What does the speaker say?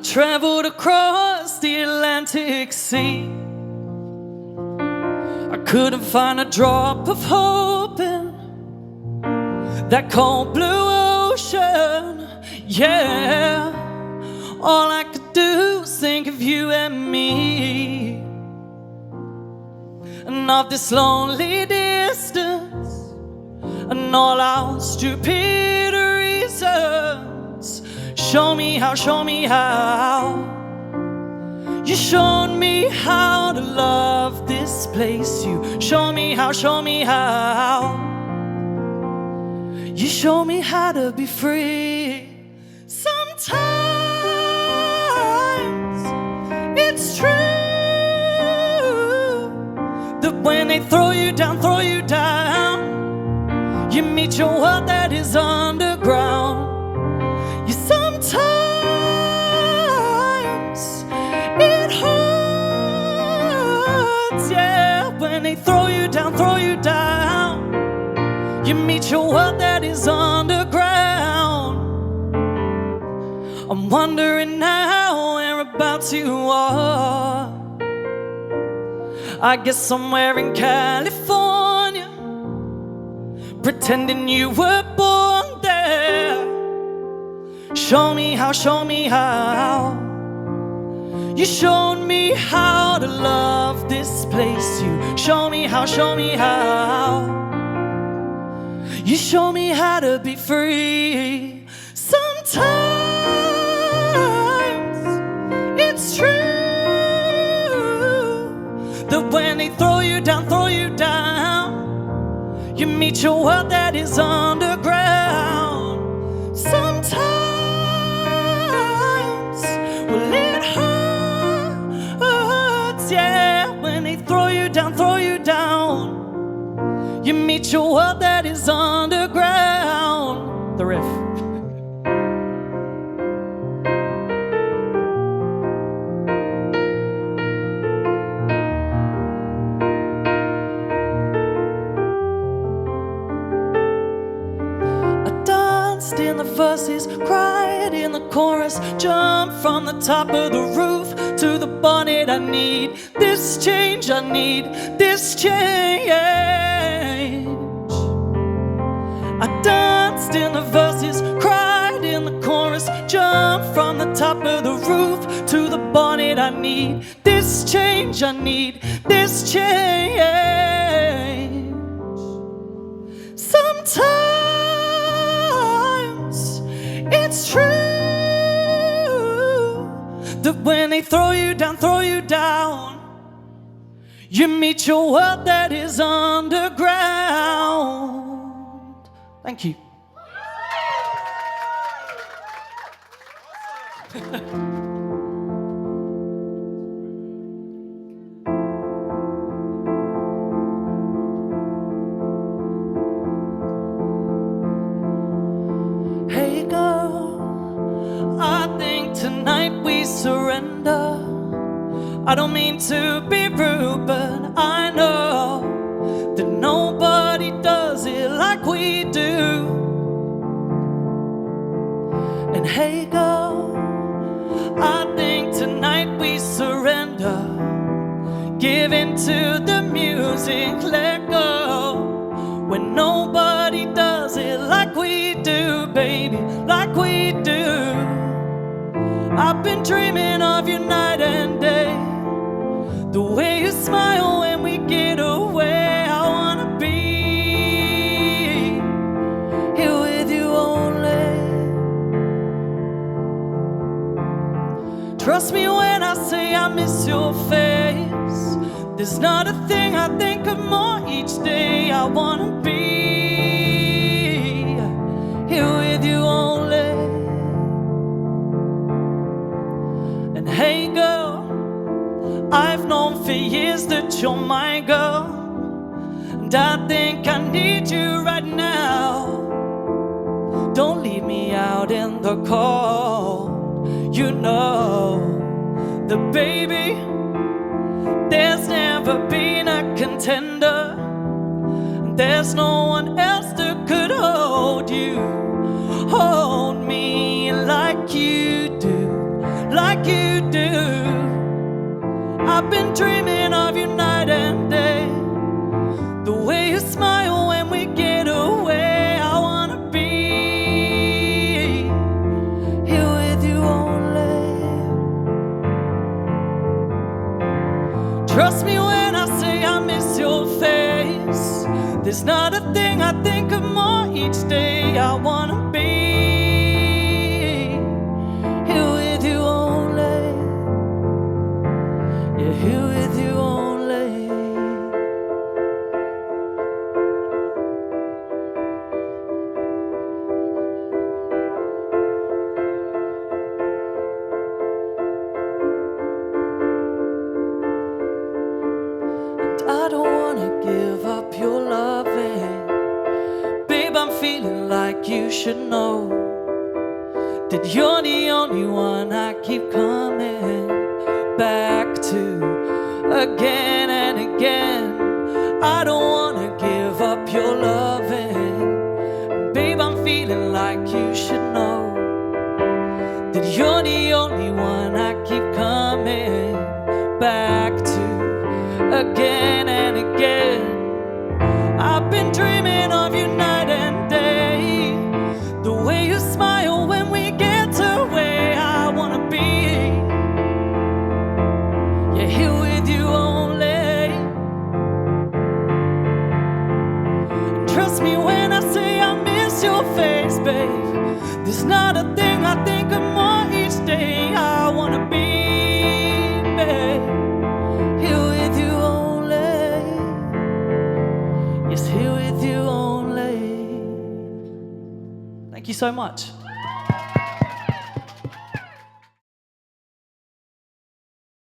traveled across the Atlantic Sea. I couldn't find a drop of hope in that cold blue ocean. Yeah, all I could do was think of you and me, and of this lonely distance, and all our stupid reasons. Show me how, show me how. You showed me how to love this place. You show me how, show me how. You show me how to be free. Sometimes it's true that when they throw you down, you meet your world that is underground. You sometimes it hurts, yeah. When they throw you down, you meet your world that is underground. I'm wondering now whereabouts you are. I guess somewhere in California, pretending you were born there. Show me how, show me how. You showed me how to love this place. You show me how, show me how. You show me how to be free. Sometimes it's true that when they throw you down, you meet your world that is underground. Sometimes, well, it hurts, yeah. When they throw you down, you meet your world that is underground. The riff. In the verses, cried in the chorus, jumped from the top of the roof to the bonnet. I need this change, I need this change. I danced in the verses, cried in the chorus, jumped from the top of the roof to the bonnet. I need this change, I need this change. Sometimes it's true that when they throw you down, you meet your world that is underground. Thank you. Hey girl, I think tonight we surrender. I don't mean to be rude, but I know that nobody does it like we do. And hey girl, I think tonight we surrender. Give in to the music, let go. When nobody does it like we do, baby, like we do. I've been dreaming of you night and day. The way you smile when we get away. I wanna be here with you only. Trust me when I say I miss your face. There's not a thing I think of more each day. I wanna be here with you only. And hey girl, I've known for years that you're my girl, and I think I need you right now. Don't leave me out in the cold. You know that, baby, there's never been a contender. There's no one else that could hold you, hold me like you do, like I've been dreaming of you night and day. The way you smile when we get away. I wanna be here with you only. Trust me when I say I miss your face. There's not a thing I think of more each day. I wanna be here with you only. Yeah, here with you only. I don't wanna give up your loving. Babe, I'm feeling like you should know that you're the only one I keep coming back to again and again. I don't wanna give up your loving. Babe, I'm feeling like you should know that you're the only one I keep coming back to again and again. I've been dreaming of you night and day. The way you smile when we get away. I wanna be, yeah, here with you only. And trust me when I say I miss your face, babe. There's not a thing I think of more each day. I wanna be, babe, here with you only. Yes, here with you only. Thank you so much.